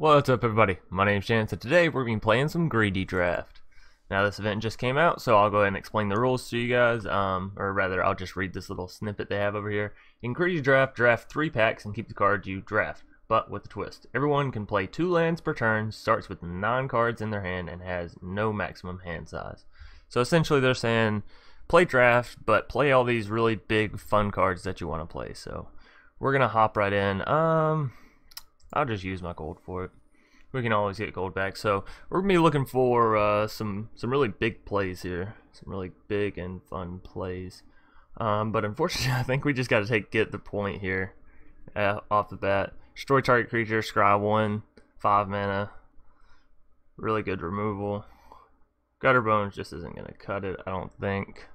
What's up, everybody? My name's Chance, and today we're going to be playing some Greedy Draft. Now, this event just came out, so I'll go ahead and explain the rules to you guys, or rather, I'll just read this little snippet they have over here. In Greedy Draft, draft 3 packs and keep the cards you draft, but with a twist. Everyone can play 2 lands per turn, starts with 9 cards in their hand, and has no maximum hand size. So essentially, they're saying, play draft, but play all these really big, fun cards that you want to play. So, we're going to hop right in. I'll just use my gold for it. We can always get gold back. So we're gonna be looking for some really big plays here, some really big and fun plays. But unfortunately, I think we just got to get the point here off the bat. Destroy target creature, scry 1, 5 mana. Really good removal. Gutter Bones just isn't gonna cut it, I don't think.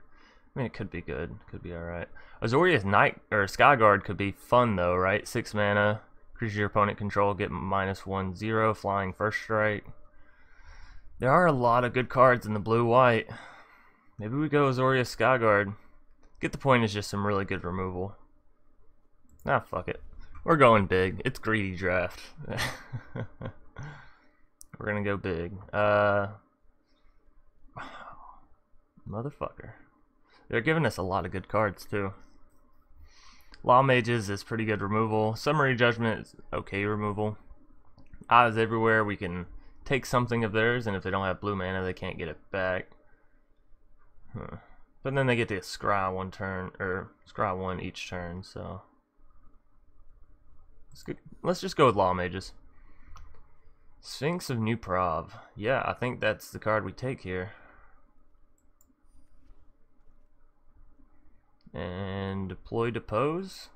I mean, it could be good, could be all right. Azorius Night or Skyguard could be fun though, right? 6 mana. Creature your opponent control, get -1/0, flying first strike. There are a lot of good cards in the blue-white. Maybe we go Azorius Skyguard. Get the point is just some really good removal. Nah, fuck it. We're going big. It's Greedy Draft. We're gonna go big. Motherfucker. They're giving us a lot of good cards too. Law Mages is pretty good removal. Summary Judgment is okay removal. Eyes Everywhere, we can take something of theirs, and if they don't have blue mana, they can't get it back. But then they get to scry 1 turn, or scry 1 each turn, so let's just go with Law Mages. Sphinx of New Prov. Yeah, I think that's the card we take here. And deploy Depose.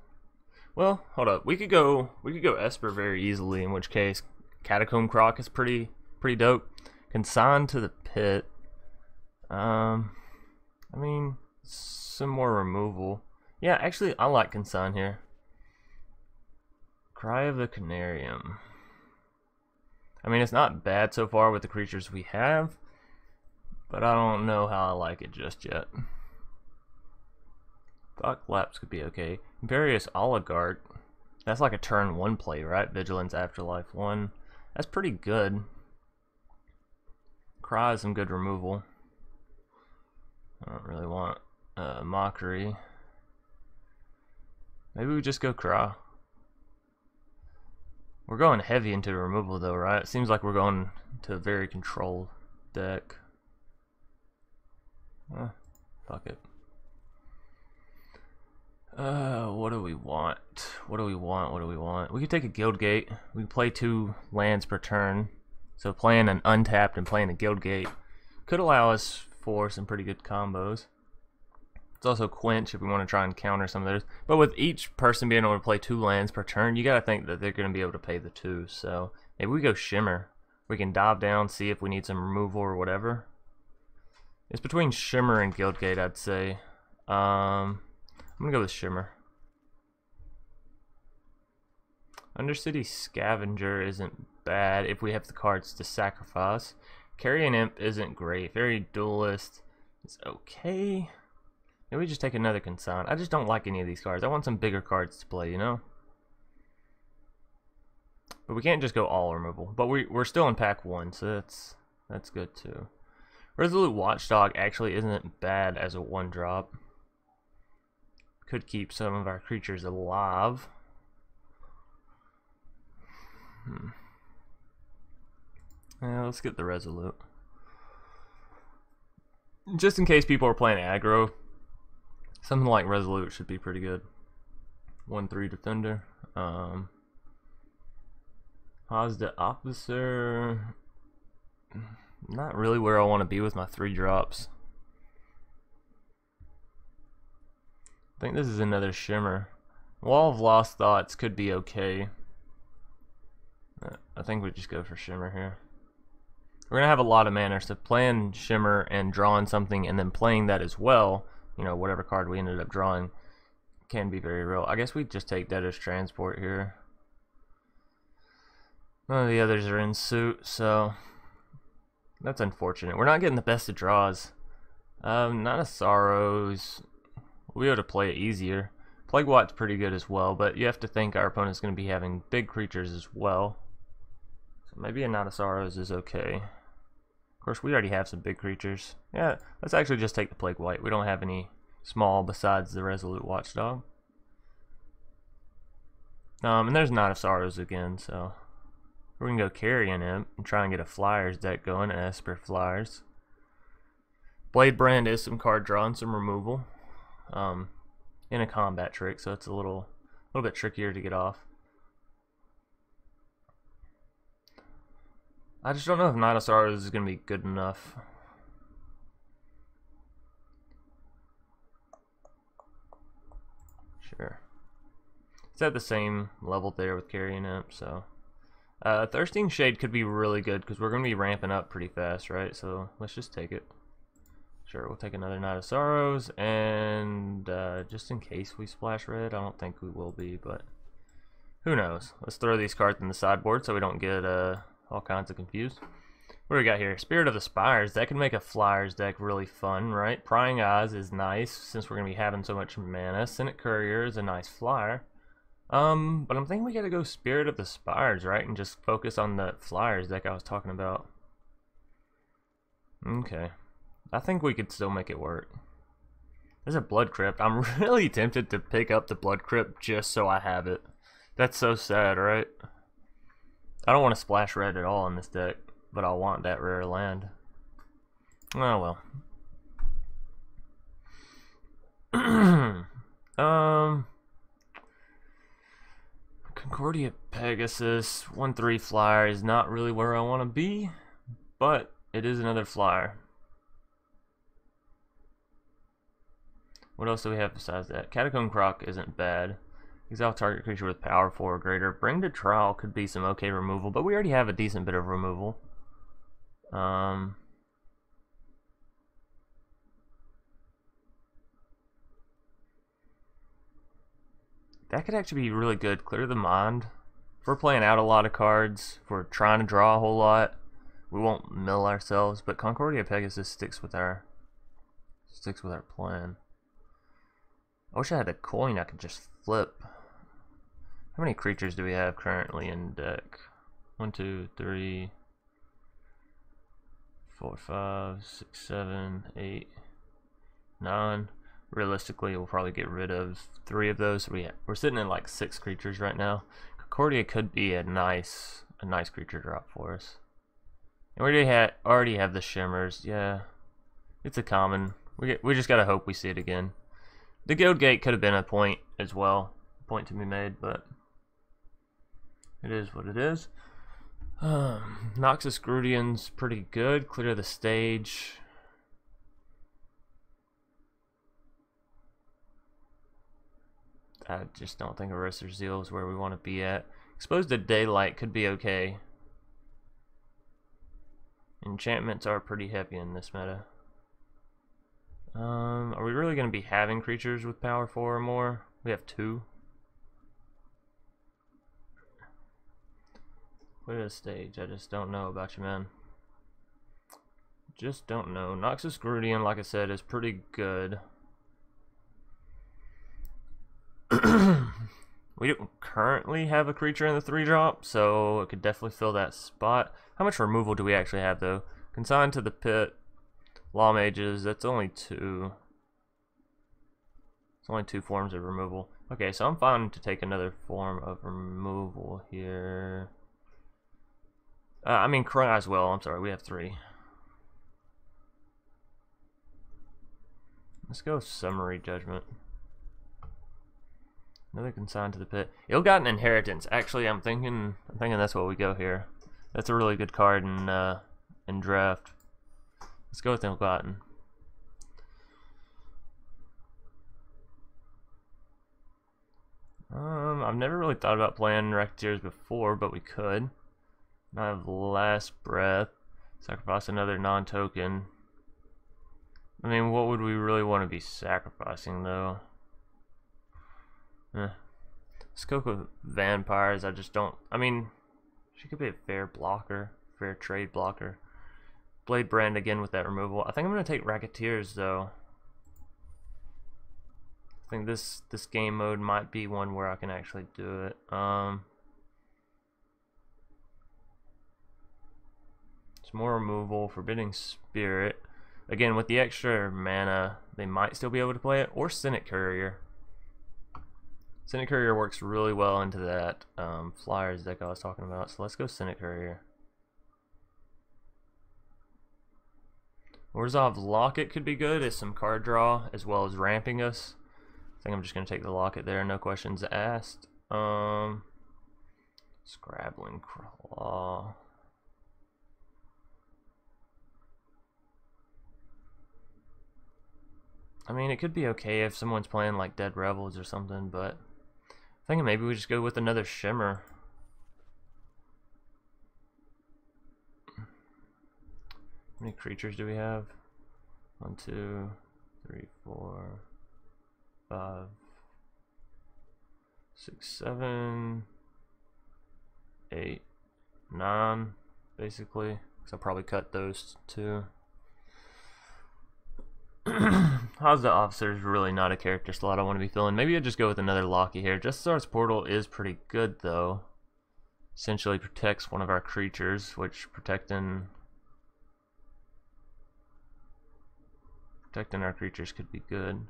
Well, hold up. We could go Esper very easily, in which case Catacomb Croc is pretty dope. Consign to the Pit. I mean, some more removal. Yeah, actually I like Consign here. Cry of the Canarium. I mean, it's not bad so far with the creatures we have, but I don't know how I like it just yet. Thought Collapse could be okay. Imperious Oligarch. That's like a turn 1 play, right? Vigilance Afterlife 1. That's pretty good. Cry is some good removal. I don't really want Mockery. Maybe we just go Cry. We're going heavy into removal though, right? It seems like we're going to a very controlled deck. Fuck it. What do we want? What do we want? We could take a Guildgate. We can play 2 lands per turn. So playing an untapped and playing a Guildgate could allow us for some pretty good combos. It's also Quench if we want to try and counter some of those. But with each person being able to play 2 lands per turn, you gotta think that they're gonna be able to pay the 2. So maybe we go Shimmer. We can dive down, see if we need some removal or whatever. It's between Shimmer and Guildgate, I'd say. I'm gonna go with Shimmer. Undercity Scavenger isn't bad if we have the cards to sacrifice. Carrion Imp isn't great. Fairy Duelist is okay. Maybe we just take another Consign. I just don't like any of these cards. I want some bigger cards to play, you know? But we can't just go all removal. But we're still in pack 1, so that's good too. Resolute Watchdog actually isn't bad as a 1-drop. Could keep some of our creatures alive. Yeah, let's get the Resolute. Just in case people are playing aggro, something like Resolute should be pretty good. 1/3 Defender. Hazda Officer. Not really where I want to be with my 3-drops. I think this is another Shimmer. Wall of Lost Thoughts could be okay. I think we just go for Shimmer here. We're gonna have a lot of mana, so playing Shimmer and drawing something and then playing that as well, you know, whatever card we ended up drawing, can be very real. I guess we just take Debtor's Transport here. None of the others are in suit, so that's unfortunate. We're not getting the best of draws. Not a Sorrows. We'll be able to play it easier. Plague Wat's pretty good as well, but you have to think our opponent's going to be having big creatures as well. maybe a Night of Sorrows is okay. Of course, we already have some big creatures. Yeah, let's actually just take the Plague White. We don't have any small besides the Resolute Watchdog. And there's Night of Sorrows again, so we're gonna go Carrion Imp and try and get a Flyers deck going, Esper Flyers. Blade Brand is some card draw and some removal. In a combat trick, so it's a little bit trickier to get off. I just don't know if Night of Sorrows is going to be good enough. Sure. It's at the same level there with Carrion Imp, so. Thirsting Shade could be really good because we're going to be ramping up pretty fast, right? So let's just take it. Sure, we'll take another Night of Sorrows, and just in case we splash red, I don't think we will be, but who knows. Let's throw these cards in the sideboard so we don't get all kinds of confused. What do we got here? Spirit of the Spires. That can make a Flyers deck really fun, right? Prying Eyes is nice since we're going to be having so much mana. Senate Courier is a nice flyer. But I'm thinking we got to go Spirit of the Spires, right? And just focus on the Flyers deck I was talking about. Okay. I think we could still make it work. There's a Blood Crypt. I'm really tempted to pick up the Blood Crypt just so I have it. That's so sad, right? I don't want to splash red at all in this deck, but I want that rare land. Oh well. Concordia Pegasus 1/3 flyer is not really where I want to be, but it is another flyer. What else do we have besides that? Catacomb Croc isn't bad. Exile target creature with power 4 or greater. Bring to Trial could be some okay removal, but we already have a decent bit of removal. That could actually be really good. Clear the Mind. If we're playing out a lot of cards, if we're trying to draw a whole lot, we won't mill ourselves, but Concordia Pegasus sticks with our plan. I wish I had a coin I could just flip. How many creatures do we have currently in deck? 1, 2, 3, 4, 5, 6, 7, 8, 9. Realistically, we'll probably get rid of 3 of those. We're sitting in like 6 creatures right now. Concordia could be a nice creature drop for us. And we already have the Shimmers. Yeah, it's a common. We just gotta hope we see it again. The Guild Gate could have been a point as well, point to be made, but it is what it is. Noxus Grudian's pretty good. Clear the stage. I just don't think Eraser's Zeal is where we want to be at. Exposed to Daylight could be okay. Enchantments are pretty heavy in this meta. Are we really going to be having creatures with power 4 or more? We have 2. What is stage? I just don't know about you, man. Just don't know. Noxus Grudian, like I said, is pretty good. We don't currently have a creature in the 3-drop, so it could definitely fill that spot. How much removal do we actually have, though? Consigned to the Pit, Law Mages, that's only 2. It's only 2 forms of removal. Okay, so I'm fine to take another form of removal here. I mean, Cry as well. I'm sorry, we have 3. Let's go Summary Judgment. Another Consigned to the Pit. Ill-Gotten Inheritance. Actually, I'm thinking that's what we go here. That's a really good card in draft. Let's go with Ill-Gotten. I've never really thought about playing Racketeers before, but we could. I have Last Breath. Sacrifice another non-token. I mean, what would we really want to be sacrificing, though? Let's go with Vampires. I just don't. I mean, she could be a fair blocker, fair trade blocker. Blade Brand again with that removal. I think I'm gonna take Racketeers though. I think this game mode might be one where I can actually do it. Some more removal, Forbidding Spirit. Again, with the extra mana, they might still be able to play it, or Senate Courier. Senate Courier works really well into that Flyers deck I was talking about, so let's go Senate Courier. Orzhov Locket could be good as some card draw, as well as ramping us. I think I'm just going to take the Locket there, no questions asked. Scrabbling Claw. I mean, it could be okay if someone's playing like Dead Rebels or something, but I'm thinking maybe we just go with another Shimmer. How many creatures do we have? 1, 2, 3, 4, 5, 6, 7, 8, 9, basically. So I'll probably cut those two. How's the Officer is really not a character slot I want to be filling. Maybe I'll just go with another Locky here. Just Star's Portal is pretty good though. Essentially protects one of our creatures, which protecting our creatures could be good.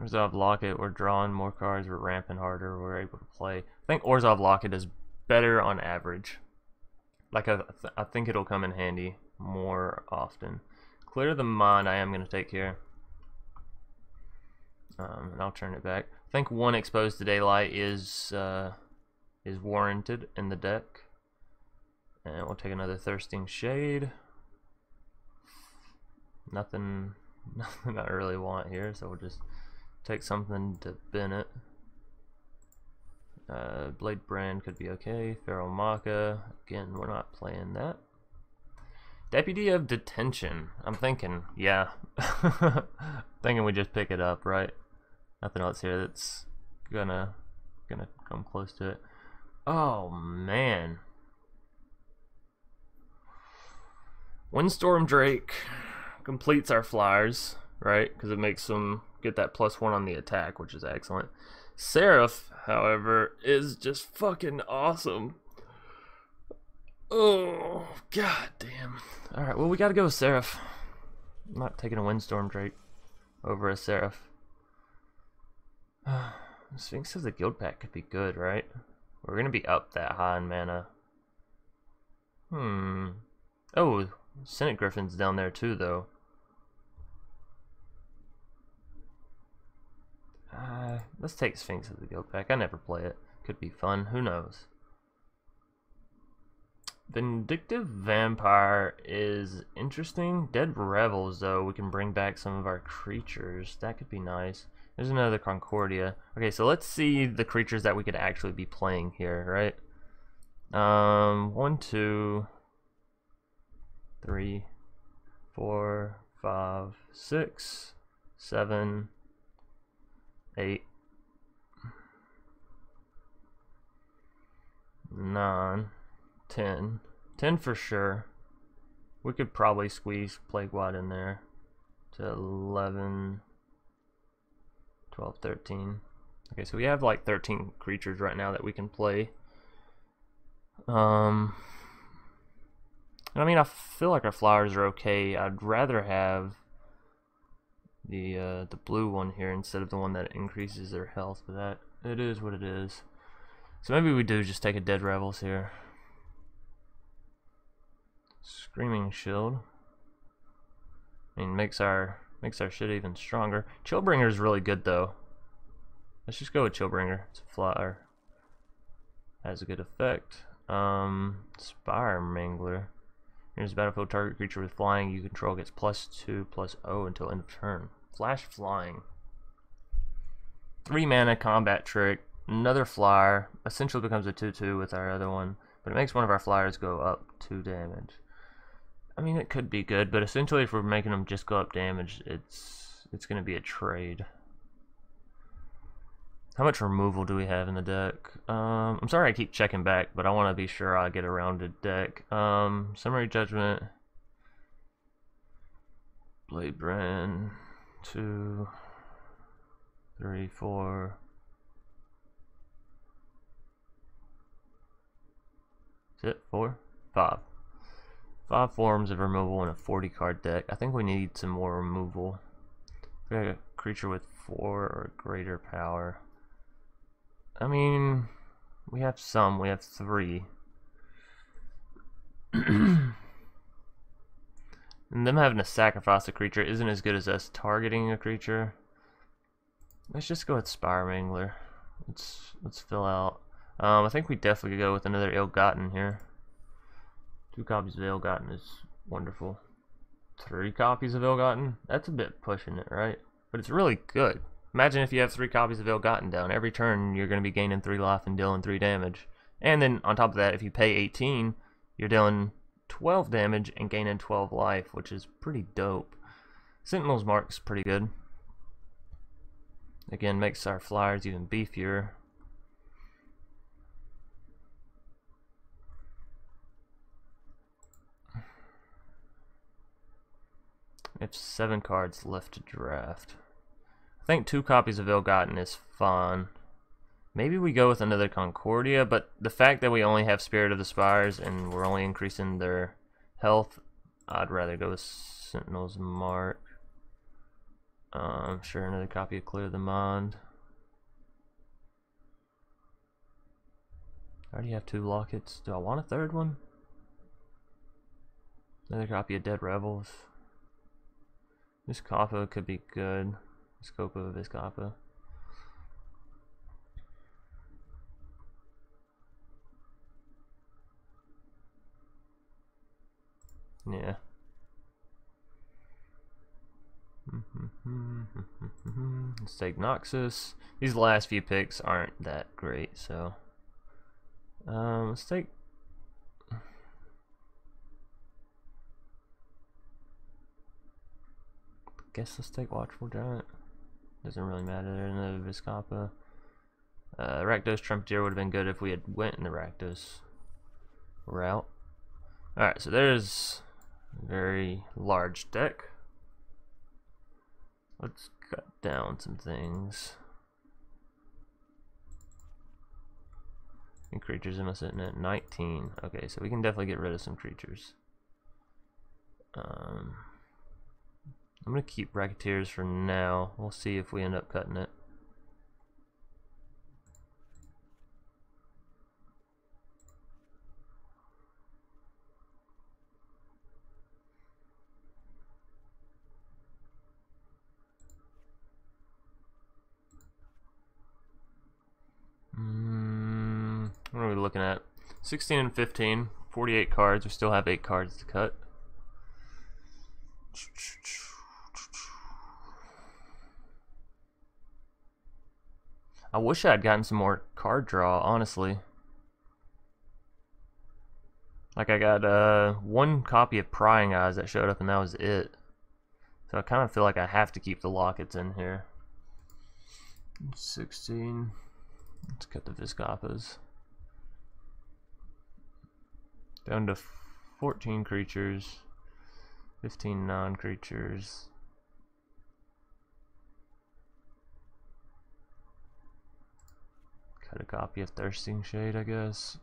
Orzhov Locket, we're drawing more cards, we're ramping harder, we're able to play. I think Orzhov Locket is better on average. Like I think it'll come in handy more often. Clear the Mind I am going to take here. And I'll turn it back. I think 1 Exposed to Daylight is warranted in the deck. And we'll take another Thirsting Shade. Nothing I really want here, so we'll just take something to Bennett. Blade Brand could be okay. Feral Maka. Again, we're not playing that. Deputy of Detention. I'm thinking, yeah. Thinking we just pick it up, right? Nothing else here that's gonna come close to it. Oh man. Windstorm Drake completes our Flyers, right? Because it makes them get that +1 on the attack, which is excellent. Seraph, however, is just fucking awesome. Oh, god damn. Alright, well, we gotta go with Seraph. I'm not taking a Windstorm Drake over a Seraph. Sphinx of the Guild Pack could be good, right? We're gonna be up that high in mana. Oh, Senate Griffin's down there too, though. Let's take Sphinx of the Guild Pack. I never play it. Could be fun. Who knows? Vindictive Vampire is interesting. Dead Revels, though, we can bring back some of our creatures. That could be nice. There's another Concordia. Okay, so let's see the creatures that we could actually be playing here, right? 1, 2, 3, 4, 5, 6, 7, 8, 9, 10. 10 for sure. We could probably squeeze Plague Wide in there to 11, 12, 13. Okay, so we have like 13 creatures right now that we can play. I mean, I feel like our Flowers are okay. I'd rather have the blue one here instead of the one that increases their health, but that it is what it is. So maybe we do just take a Dead Revels here. Screaming Shield. I mean, makes our shit even stronger. Chillbringer is really good though. Let's just go with Chillbringer. It's a flyer. Has a good effect. Spire Mangler. Here's a battlefield target creature with flying you control gets +2/+0 until end of turn. Flash Flying. 3 mana combat trick. Another flyer. Essentially becomes a 2/2 with our other one, but it makes one of our flyers go up 2 damage. I mean, it could be good, but essentially if we're making them just go up damage, it's going to be a trade. How much removal do we have in the deck? I'm sorry I keep checking back, but I want to be sure I get a rounded deck. Summary Judgment. Blade Brand. 2, 3, 4. Is it 4? 5. 5 forms of removal in a 40 card deck. I think we need some more removal. We got a creature with 4 or greater power. I mean, we have some. We have 3. And them having to sacrifice a creature isn't as good as us targeting a creature. Let's just go with Spire Mangler. Let's fill out. I think we definitely could go with another Ill-Gotten here. 2 copies of Ill-Gotten is wonderful. 3 copies of Ill-Gotten? That's a bit pushing it, right? But it's really good. Imagine if you have 3 copies of Ill-Gotten down. Every turn you're going to be gaining 3 life and dealing 3 damage. And then on top of that, if you pay 18, you're dealing 12 damage and gaining 12 life, which is pretty dope. Sentinel's Mark's pretty good. Again, makes our flyers even beefier. We have 7 cards left to draft. I think 2 copies of Ill-Gotten is fine. Maybe we go with another Concordia, but the fact that we only have Spirit of the Spires and we're only increasing their health, I'd rather go with Sentinel's Mark. Sure, another copy of Clear the Mind. I already have 2 lockets. Do I want a 3rd one? Another copy of Dead Rebels. Viscapa could be good. Viscopa, Viscapa. Yeah. Let's take Noxus. These last few picks aren't that great, so let's take. Guess let's take Watchful Giant. Doesn't really matter. There's another Viscapa. Rakdos Trumpeter would have been good if we had went in the Rakdos route. Alright, so there's a very large deck. Let's cut down some things. And creatures am I sitting at? 19. Okay, so we can definitely get rid of some creatures. I'm gonna keep Racketeers for now. We'll see if we end up cutting it. What are we looking at? 16 and 15, 48 cards. We still have 8 cards to cut. I wish I had gotten some more card draw, honestly. Like, I got 1 copy of Prying Eyes that showed up, and that was it. So I kind of feel like I have to keep the lockets in here. 16. Let's cut the Viscapas. Down to 14 creatures. 15 non-creatures. Cut a copy of Thirsting Shade, I guess.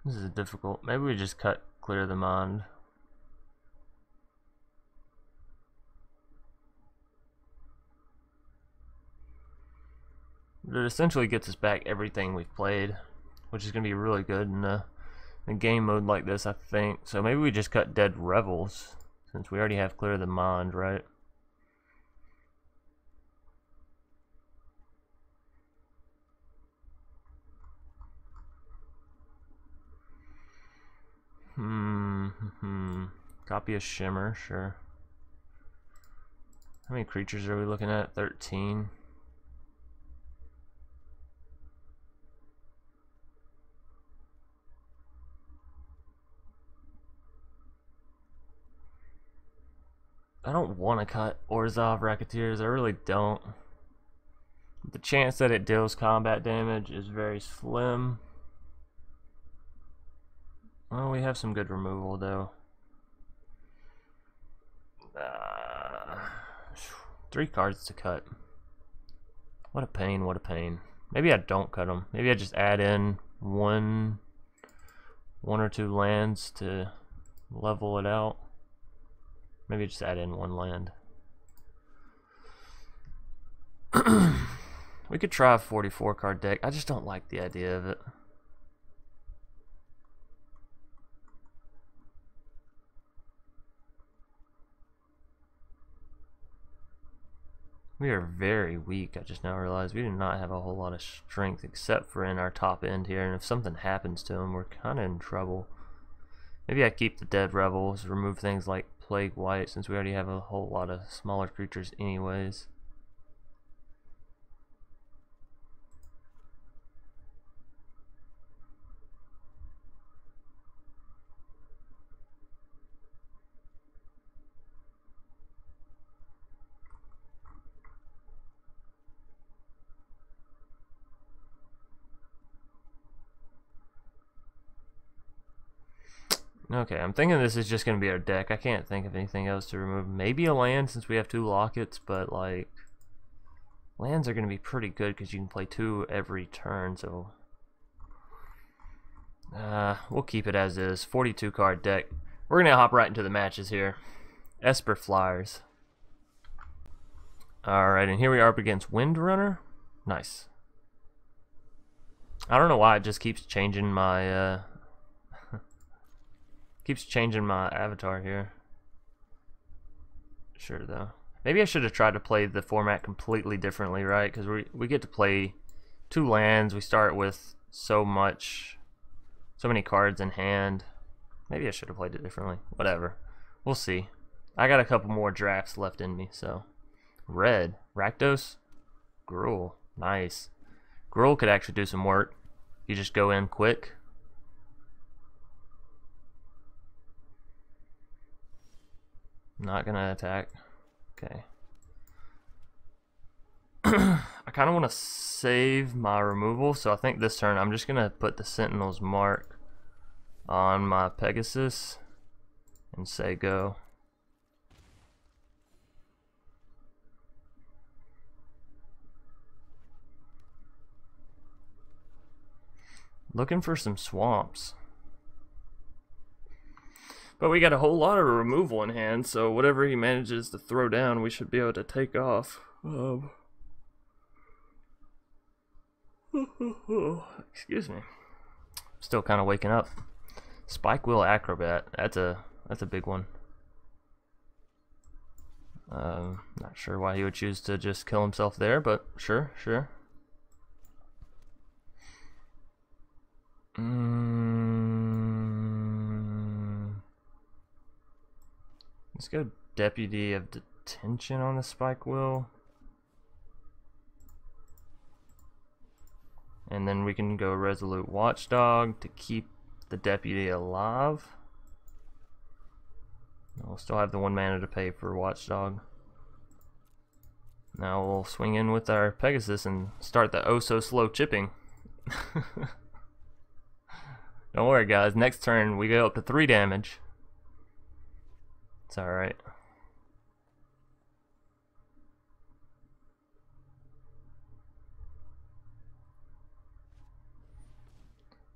This is difficult. Maybe we just cut Clear the Mind. But it essentially gets us back everything we've played, which is going to be really good in a game mode like this, I think. So maybe we just cut Dead Revels, since we already have Clear the Mind, right? Copy of Shimmer, sure. How many creatures are we looking at? 13. I don't want to cut Orzhov Racketeers, I really don't. The chance that it deals combat damage is very slim. Well, we have some good removal though. 3 cards to cut. What a pain, what a pain. Maybe I don't cut them. Maybe I just add in one or two lands to level it out. Maybe just add in 1 land. We could try a 44 card deck. I just don't like the idea of it. We are very weak. I just now realized we do not have a whole lot of strength except for in our top end here, and if something happens to them, we're kind of in trouble. Maybe I keep the Dead Rebels, remove things like Plague White, since we already have a whole lot of smaller creatures anyways. Okay, I'm thinking this is just going to be our deck. I can't think of anything else to remove. Maybe a land since we have 2 lockets, but like lands are going to be pretty good because you can play 2 every turn, so we'll keep it as is. 42 card deck. We're going to hop right into the matches here. Esper Flyers. Alright, and here we are up against Windrunner. Nice. I don't know why it just keeps changing my avatar here. Sure though. Maybe I should have tried to play the format completely differently, right? Because we get to play 2 lands. We start with so many cards in hand. Maybe I should have played it differently. Whatever. We'll see. I got a couple more drafts left in me, so. Red. Rakdos. Gruul. Nice. Gruul could actually do some work. You just go in quick. Not gonna attack. Okay. I kind of want to save my removal, so I think this turn I'm just gonna put the Sentinel's Mark on my Pegasus and say go. Looking for some swamps. But we got a whole lot of removal in hand, so whatever he manages to throw down, we should be able to take off. Excuse me. Still kind of waking up. Spike Wheel Acrobat. That's a big one. Not sure why he would choose to just kill himself there, but sure. Let's go Deputy of Detention on the Spike Wheel. And then we can go Resolute Watchdog to keep the Deputy alive. We'll still have the 1 mana to pay for Watchdog. Now we'll swing in with our Pegasus and start the oh-so-slow chipping. Don't worry guys, next turn we go up to 3 damage. It's alright.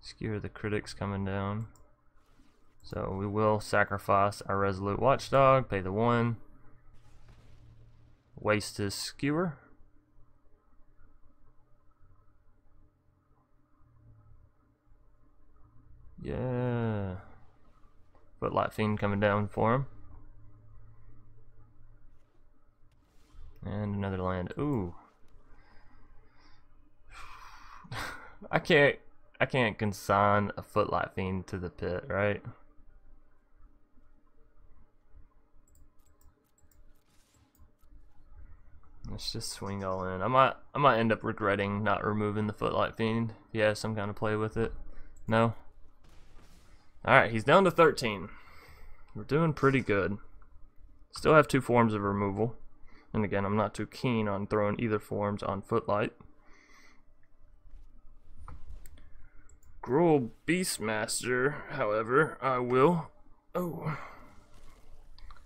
Skewer the Critics coming down. So we will sacrifice our Resolute Watchdog, pay the 1. Waste his Skewer. Yeah. Footlight Fiend coming down for him. And another land. Ooh. I can't consign a Footlight Fiend to the pit, right? Let's just swing all in. I might end up regretting not removing the Footlight Fiend if he has some kind of play with it. No? Alright, he's down to 13. We're doing pretty good. Still have 2 forms of removal. And again, I'm not too keen on throwing either forms on Footlight. Gruul Beastmaster, however, I will. Oh.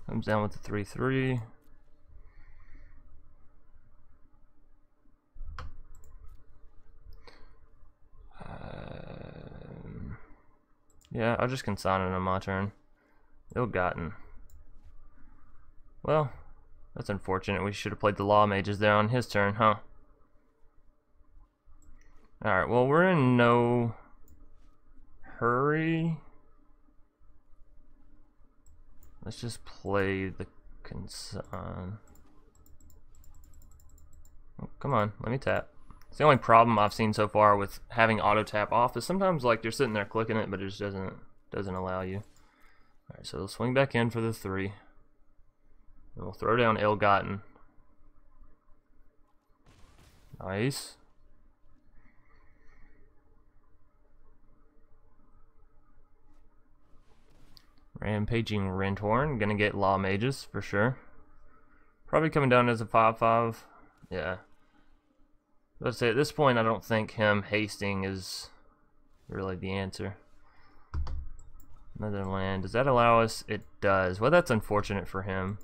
Comes down with the 3/3. Yeah, I'll just consign it on my turn. Ill-Gotten. Well, that's unfortunate. We should have played the Law Mages there on his turn, huh? Alright, well, we're in no hurry. Let's just play the consign. Oh, come on, let me tap. It's the only problem I've seen so far with having auto tap off is sometimes like you're sitting there clicking it, but it just doesn't allow you. All right, so we'll swing back in for the 3. And we'll throw down Ill-Gotten. Nice. Rampaging Rinthorn, gonna get Law Mages for sure. Probably coming down as a 5/5. Yeah. Let's say at this point, I don't think him hasting is really the answer. Another land. Does that allow us? It does. Well, that's unfortunate for him.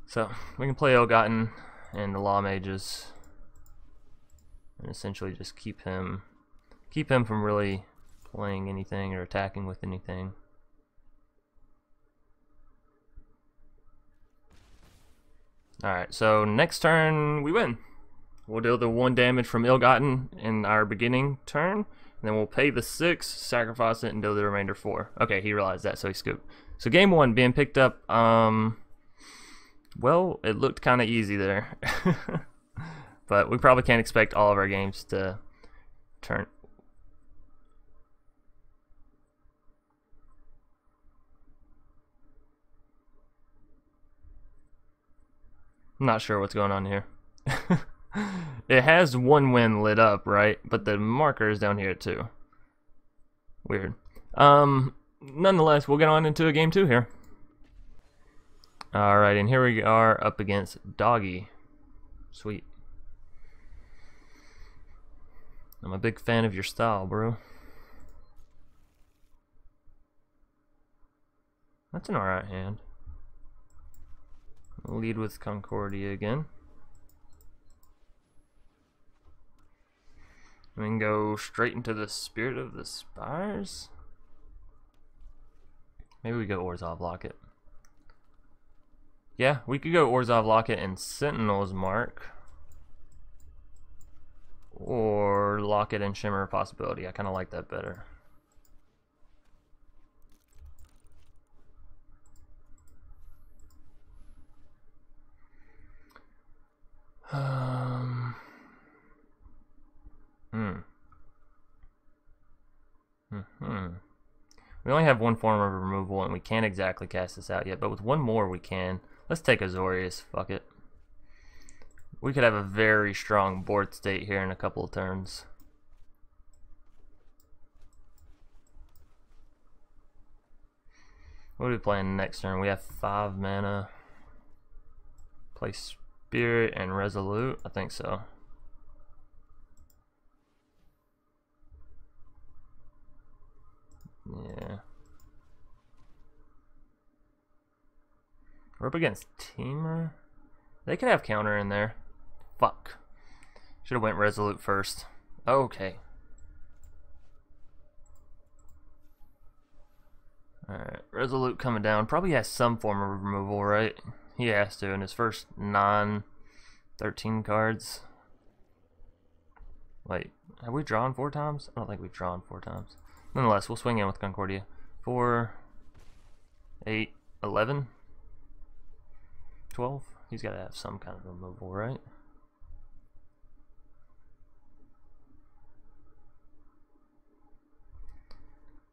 So we can play Ill-Gotten and the Law Mages, and essentially just keep him from really playing anything or attacking with anything. Alright, so next turn we win. We'll deal the 1 damage from Ill-Gotten in our beginning turn, and then we'll pay the 6, sacrifice it, and deal the remainder 4. Okay, he realized that, so he scooped. So game 1 being picked up, well, it looked kind of easy there. But we probably can't expect all of our games to turn. I'm not sure what's going on here. It has 1 win lit up, right? But the marker is down here too. Weird. Nonetheless, we'll get on into a game 2 here. Alright, and here we are up against Doggy. Sweet. I'm a big fan of your style, bro. That's an alright hand. Lead with Concordia again. And then go straight into the Spirit of the Spires. Maybe we go Orzhov Locket. Yeah, we could go Orzhov Locket and Sentinel's Mark. Or Locket and Shimmer Possibility. I kind of like that better. We only have 1 form of removal, and we can't exactly cast this out yet, but with 1 more we can. Let's take Azorius, fuck it. We could have a very strong board state here in a couple of turns. What are we playing next turn? We have 5 mana. Play Spirit and Resolute? I think so. Yeah. We're up against Teamer. They could have counter in there. Fuck. Should have went Resolute first. Okay. Alright, Resolute coming down. Probably has some form of removal, right? He has to in his first 13 cards. Wait, have we drawn 4 times? I don't think we've drawn 4 times. Nonetheless, we'll swing in with Concordia. 4, 8, 11, 12. He's got to have some kind of removal, right?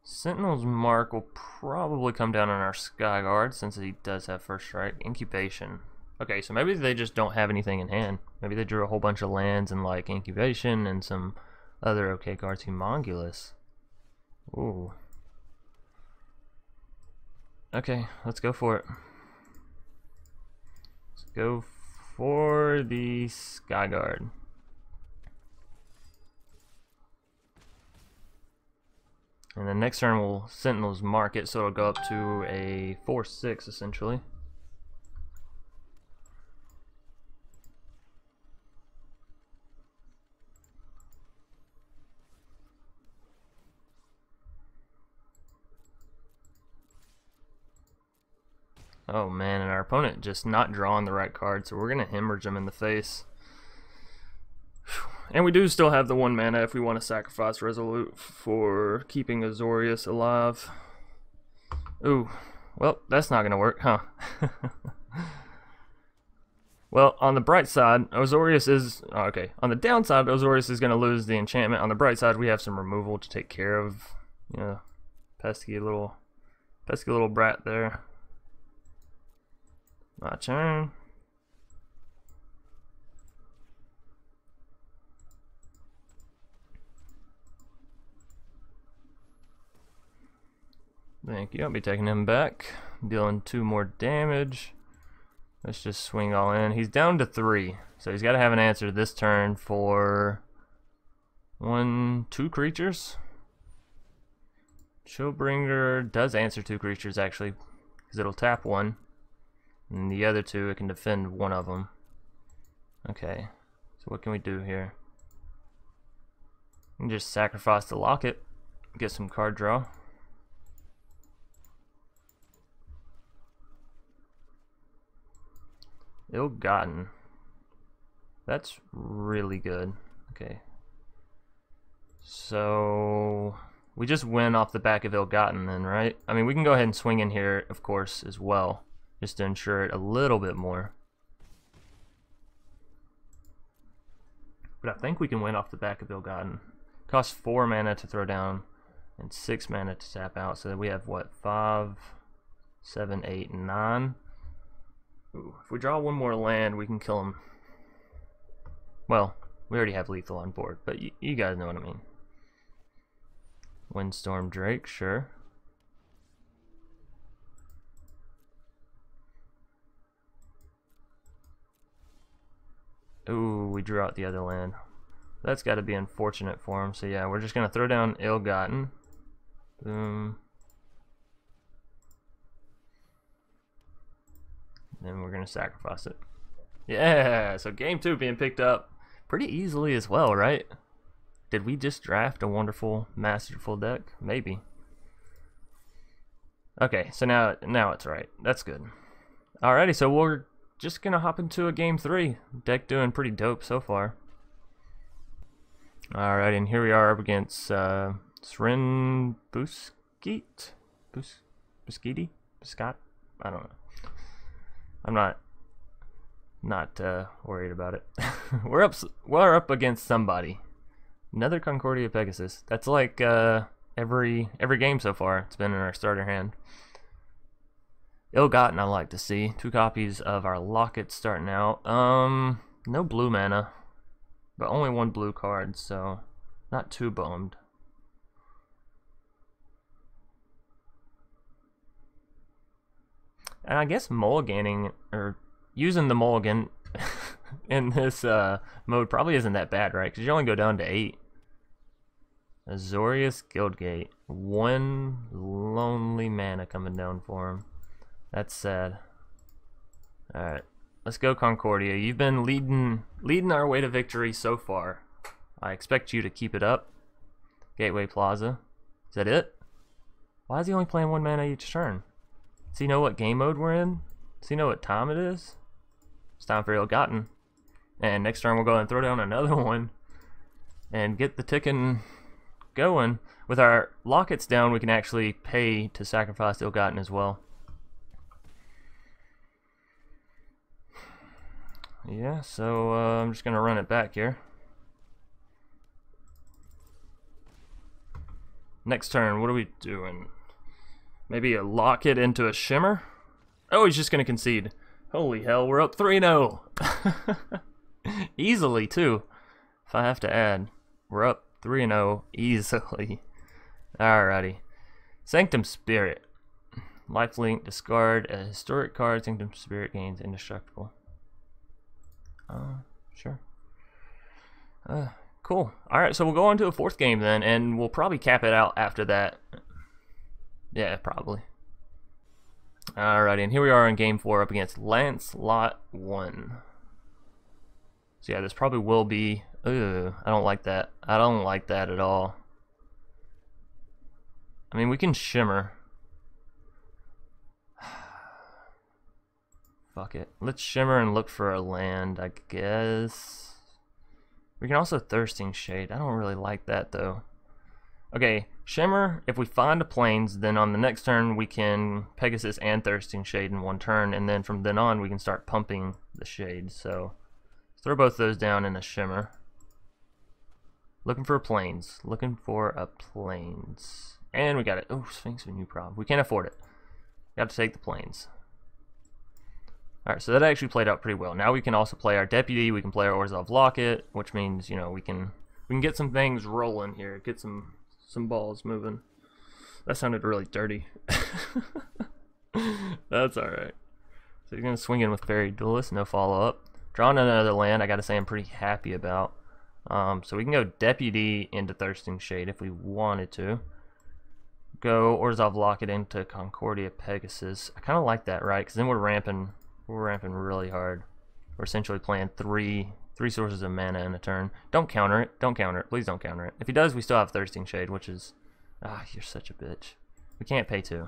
Sentinel's Mark will probably come down on our Skyguard since he does have first strike. Incubation. Okay, so maybe they just don't have anything in hand. Maybe they drew a whole bunch of lands and like Incubation and some other okay cards. Humongulous. Ooh. Okay, let's go for it. Let's go for the Skyguard. And then next turn we'll Sentinels mark it, so it'll go up to a 4/6 essentially. Oh man, and our opponent just not drawing the right card, so we're gonna hemorrhage him in the face. And we do still have the 1 mana if we want to sacrifice Resolute for keeping Azorius alive. Ooh, well, that's not gonna work, huh? Well, on the bright side, Azorius is... Oh, okay, on the downside, Azorius is gonna lose the enchantment. On the bright side, we have some removal to take care of. You know, pesky little brat there. My turn. Thank you. I'll be taking him back. Dealing 2 more damage. Let's just swing all in. He's down to 3. So he's got to have an answer this turn for 2 creatures. Chillbringer does answer 2 creatures actually, because it'll tap 1. And the other 2, it can defend 1 of them. Okay, so what can we do here? We can just sacrifice the locket, get some card draw. Ill-Gotten. That's really good. Okay. So we just win off the back of Ill-Gotten then, right? I mean, we can go ahead and swing in here, of course, as well, just to ensure it a little bit more. But I think we can win off the back of Ill-Gotten. Costs 4 mana to throw down and 6 mana to tap out, so that we have what, 5, 7, 8, 9. Ooh, if we draw 1 more land, we can kill him. Well, we already have lethal on board, but you guys know what I mean. Windstorm Drake, sure. Ooh, we drew out the other land. That's got to be unfortunate for him. So yeah, we're just going to throw down Ill-Gotten. Boom. Then we're going to sacrifice it. Yeah, so game 2 being picked up pretty easily as well, right? Did we just draft a wonderful, masterful deck? Maybe. Okay, so now it's right. That's good. Alrighty, so we're just going to hop into a game 3. Deck doing pretty dope so far. Alright, and here we are up against Sren Busquet? Busqueti? Buscat? I don't know. I'm not worried about it. we're up against somebody. Another Concordia Pegasus. That's like every game so far. It's been in our starter hand. Ill-Gotten I like to see. 2 copies of our Locket starting out. No blue mana, but only 1 blue card, so not too bummed. And I guess mulliganing, or using the mulligan in this mode probably isn't that bad, right? Because you only go down to 8. Azorius Guildgate. 1 lonely mana coming down for him. That's sad. Alright, let's go Concordia. You've been leading our way to victory so far. I expect you to keep it up. Gateway Plaza. Is that it? Why is he only playing 1 mana each turn? Does he know what game mode we're in? Does he know what time it is? It's time for Ill-Gotten. And next turn we'll go and throw down another one and get the ticking going. With our Lockets down, we can actually pay to sacrifice Ill-Gotten as well. Yeah, so I'm just going to run it back here. Next turn, what are we doing? Maybe a Locket into a Shimmer? Oh, he's just going to concede. Holy hell, we're up 3-0. Easily, too. If I have to add. We're up 3-0 easily. Alrighty. Sanctum Spirit. Lifelink, discard a historic card, Sanctum Spirit gains indestructible. Sure. Cool. Alright, so we'll go on to a fourth game then, and we'll probably cap it out after that. Yeah, probably. Alrighty, and here we are in game 4 up against Lancelot 1. So yeah, this probably will be... Ugh, I don't like that. I don't like that at all. I mean, we can shimmer. Fuck it. Let's shimmer and look for a land, I guess. We can also Thirsting Shade. I don't really like that, though. Okay, shimmer. If we find a plains, then on the next turn we can Pegasus and Thirsting Shade in one turn, and then from then on we can start pumping the shade. So throw both those down in a shimmer. Looking for a plains. Looking for a plains. And we got it. Oh, Sphinx of a new problem. We can't afford it. Got to take the plains. Alright, so that actually played out pretty well. Now we can also play our Deputy, we can play our Orzhov Locket, which means, you know, we can get some things rolling here, get some balls moving. That sounded really dirty. That's alright. So he's gonna swing in with Fairy Duelist, no follow up. Drawing another land, I gotta say I'm pretty happy about. So we can go Deputy into Thirsting Shade if we wanted to. Go Orzhov Locket into Concordia Pegasus. I kinda like that, right? Because then we're ramping really hard. We're essentially playing three sources of mana in a turn. Don't counter it. Don't counter it. Please don't counter it. If he does, we still have Thirsting Shade, which is... Ah, you're such a bitch. We can't pay 2.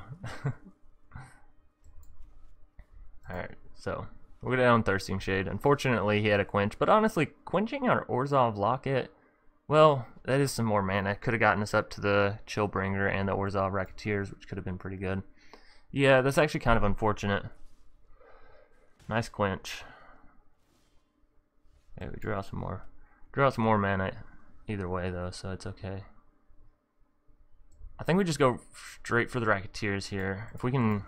Alright, so we'll go down Thirsting Shade. Unfortunately, he had a quench, but honestly, quenching our Orzhov Locket, well, that is some more mana. Could have gotten us up to the Chillbringer and the Orzhov Racketeers, which could have been pretty good. Yeah, that's actually kind of unfortunate. Nice quench. Okay, we draw some more. Draw some more mana either way though, so it's okay. I think we just go straight for the Racketeers here. If we can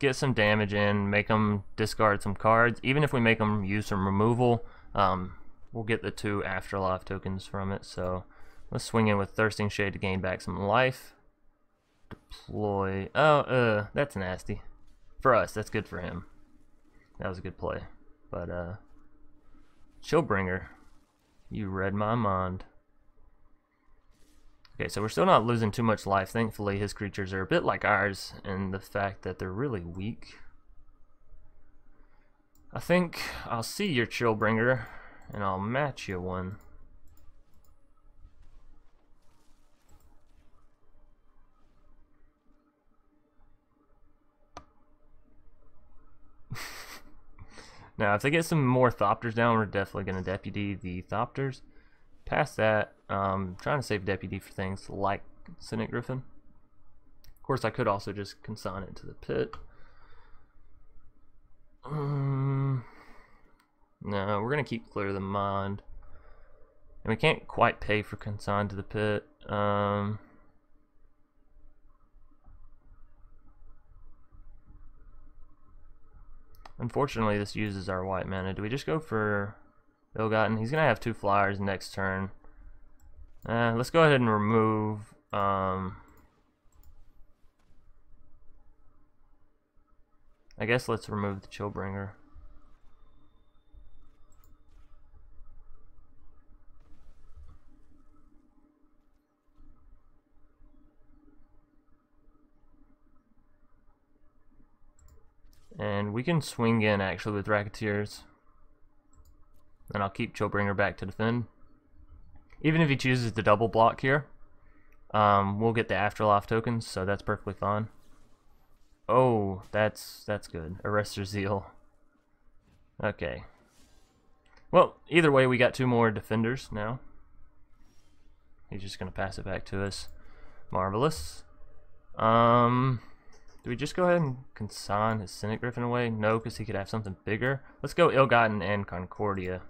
get some damage in, make them discard some cards, even if we make them use some removal, we'll get the 2 Afterlife tokens from it. So let's swing in with Thirsting Shade to gain back some life. Deploy. Oh, that's nasty. For us, that's good for him. That was a good play. But, Chillbringer, you read my mind. Okay, so we're still not losing too much life. Thankfully, his creatures are a bit like ours in the fact that they're really weak. I think I'll see your Chillbringer, and I'll match you one. Now, if they get some more Thopters down, we're definitely going to Deputy the Thopters. Past that, trying to save Deputy for things like Cynic Griffin. Of course, I could also just consign it to the pit. No, we're going to keep Clear the Mind. And we can't quite pay for consign to the pit. Unfortunately, this uses our white mana. Do we just go for Ill-Gotten? He's going to have 2 flyers next turn. Let's go ahead and remove... I guess let's remove the Chillbringer. And we can swing in actually with Racketeers. And I'll keep Chillbringer back to defend. Even if he chooses to double block here, we'll get the Afterlife tokens, so that's perfectly fine. Oh, that's good. Arrestor Zeal. Okay. Well, either way, we got 2 more defenders now. He's just gonna pass it back to us. Marvelous. Do we just go ahead and consign his Cynic Griffin away? No, because he could have something bigger. Let's go Ill-Gotten and Concordia.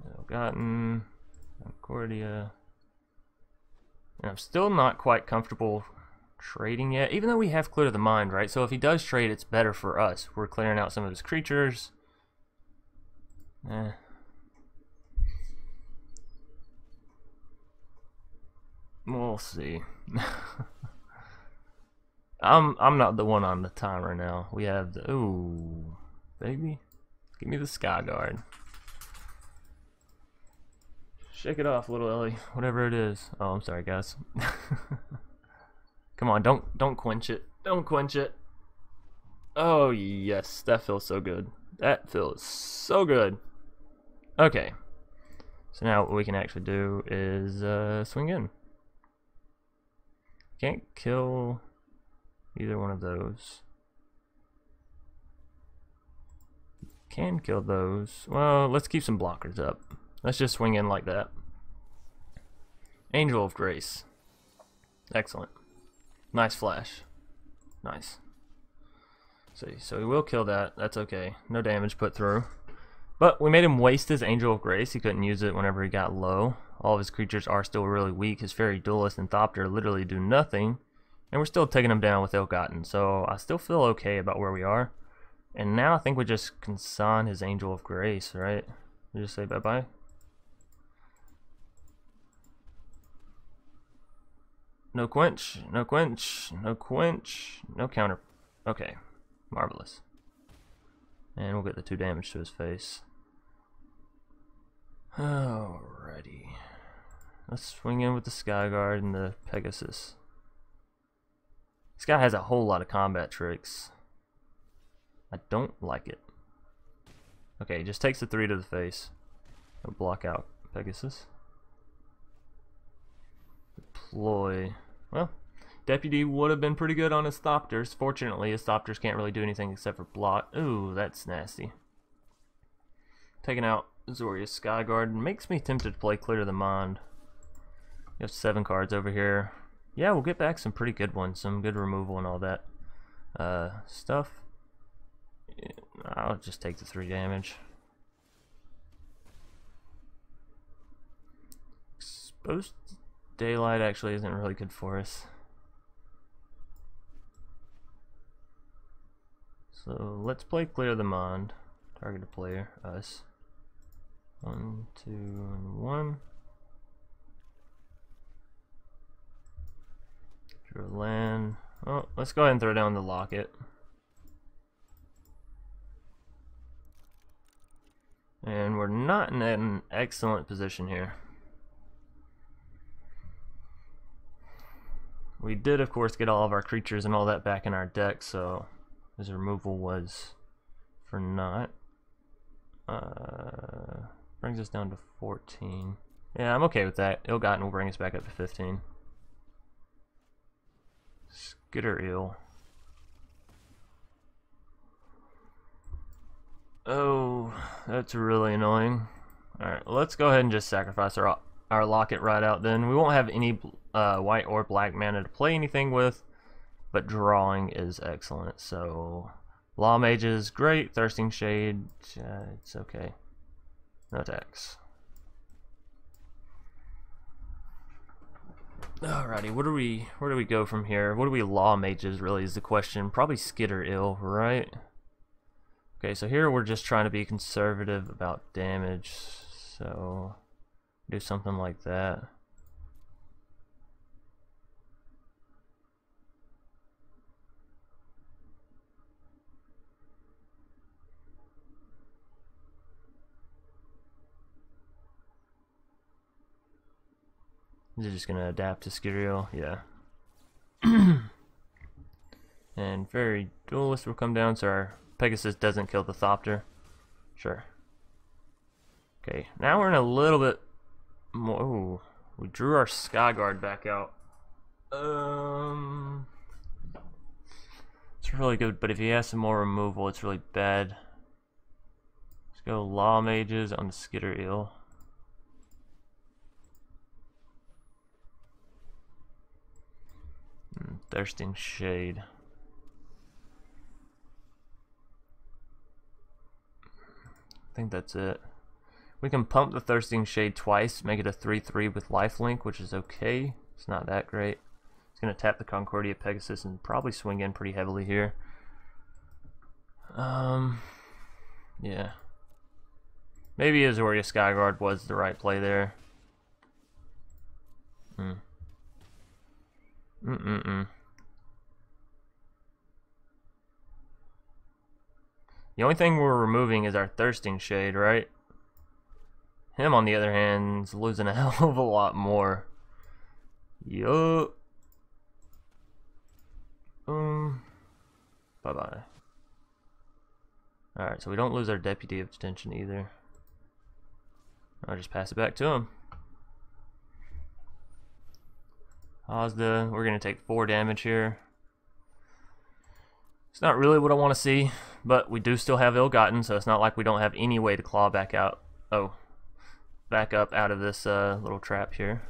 Ill-Gotten, Concordia. And I'm still not quite comfortable trading yet, even though we have Clear the Mind, right? So if he does trade, it's better for us. We're clearing out some of his creatures. We'll see. I'm not the one on the timer now. We have the ooh, baby. Give me the Sky Guard. Shake it off, little Ellie. Whatever it is. Oh, I'm sorry, guys. Come on, don't quench it. Don't quench it. Oh yes, that feels so good. That feels so good. Okay. So now what we can actually do is swing in. Can't kill either one of those. Can kill those. Well, let's keep some blockers up. Let's just swing in like that. Angel of Grace. Excellent. Nice flash. Nice. So he will kill that. That's okay. No damage put through. But we made him waste his Angel of Grace. He couldn't use it whenever he got low. All of his creatures are still really weak. His Fairy Duelist and Thopter literally do nothing. And we're still taking him down with Ill-Gotten. So I still feel okay about where we are. And now I think we just consign his Angel of Grace, right? We just say bye-bye. No quench, no quench, no quench, no counter. Okay, marvelous. And we'll get the 2 damage to his face. Alrighty. Let's swing in with the Sky Guard and the Pegasus. This guy has a whole lot of combat tricks. I don't like it. Okay, he just takes the 3 to the face. I'll block out Pegasus. Deploy. Well, Deputy would have been pretty good on his Thopters. Fortunately, his Thopters can't really do anything except for block. Ooh, that's nasty. Taking out Zoria's Sky Guard makes me tempted to play Clear to the Mind. We have 7 cards over here. Yeah, we'll get back some pretty good ones. Some good removal and all that stuff. I'll just take the 3 damage. Exposed Daylight actually isn't really good for us. So let's play Clear the Mind. Target a player, us. 1, 2, and 1. Draw land. Oh, let's go ahead and throw down the locket. And we're not in an excellent position here. We did, of course, get all of our creatures and all that back in our deck, so his removal was for naught. Brings us down to 14. Yeah, I'm okay with that. Ill-Gotten will bring us back up to 15. Skitter Eel. Oh, that's really annoying. Alright, let's go ahead and just sacrifice our locket right out then. We won't have any white or black mana to play anything with, but drawing is excellent. So, Law Mage is great. Thirsting Shade, it's okay. No attacks. Alrighty, where do we go from here? What do we Law Mages really is the question. Probably Skitter Ill, right? Okay, so here we're just trying to be conservative about damage, so do something like that. Is it just gonna adapt to Skitter? Yeah. And Fairy Duelist will come down, so our Pegasus doesn't kill the Thopter. Sure. Okay, now we're in a little bit more. Ooh, we drew our Sky Guard back out. It's really good, but if he has some more removal, it's really bad. Let's go Law Mages on the Skitter Eel. Thirsting Shade. I think that's it. We can pump the Thirsting Shade twice, make it a 3/3 with lifelink, which is okay. It's not that great. It's going to tap the Concordia Pegasus and probably swing in pretty heavily here. Yeah. Maybe Azoria Skyguard was the right play there. The only thing we're removing is our Thirsting Shade, right? Him, on the other hand, is losing a hell of a lot more. Yup. Bye-bye. Alright, so we don't lose our Deputy of Detention either. I'll just pass it back to him. Ozda, we're going to take 4 damage here. It's not really what I want to see, but we do still have Ill-Gotten, so it's not like we don't have any way to claw back out. Oh, back up out of this little trap here.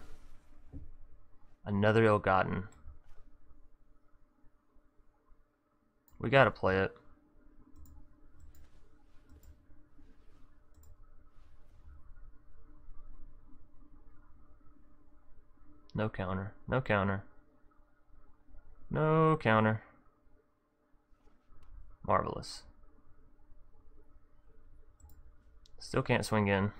Another Ill-Gotten. We got to play it. No counter. No counter. No counter. Marvelous. Still can't swing in.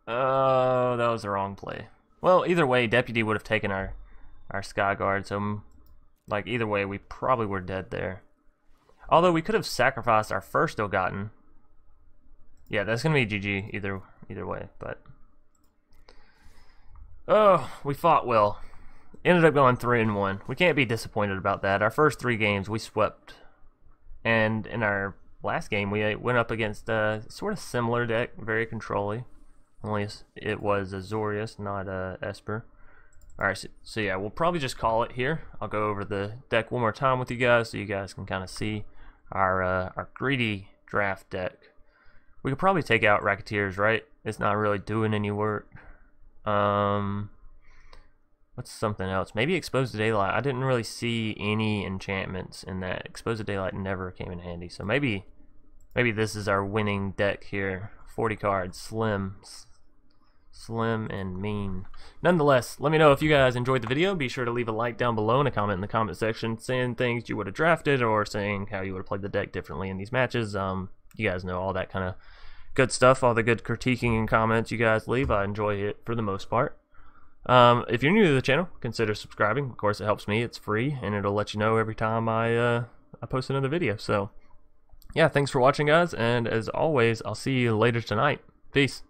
Oh, that was the wrong play. Well, either way, Deputy would have taken our Sky Guard, so like either way, we probably were dead there. Although we could have sacrificed our first Ill-Gotten. Yeah, that's gonna be GG either way, but oh, we fought well. Ended up going 3-1. We can't be disappointed about that. Our first 3 games we swept, and in our last game we went up against a sort of similar deck, very controlly. Only it was Azorius, not Esper. Alright, so yeah, we'll probably just call it here. I'll go over the deck one more time with you guys so you guys can kind of see our greedy draft deck. We could probably take out Racketeers, right? It's not really doing any work. What's something else? Maybe Exposed to Daylight. I didn't really see any enchantments in that. Exposed to Daylight never came in handy. So maybe this is our winning deck here. 40 cards. Slim and mean. Nonetheless, let me know if you guys enjoyed the video. Be sure to leave a like down below and a comment in the comment section saying things you would have drafted or saying how you would have played the deck differently in these matches. You guys know all that kind of good stuff, all the good critiquing and comments you guys leave. I enjoy it for the most part. If you're new to the channel, consider subscribing. Of course, it helps me. It's free, and it'll let you know every time I post another video. So, yeah, thanks for watching, guys, and as always, I'll see you later tonight. Peace.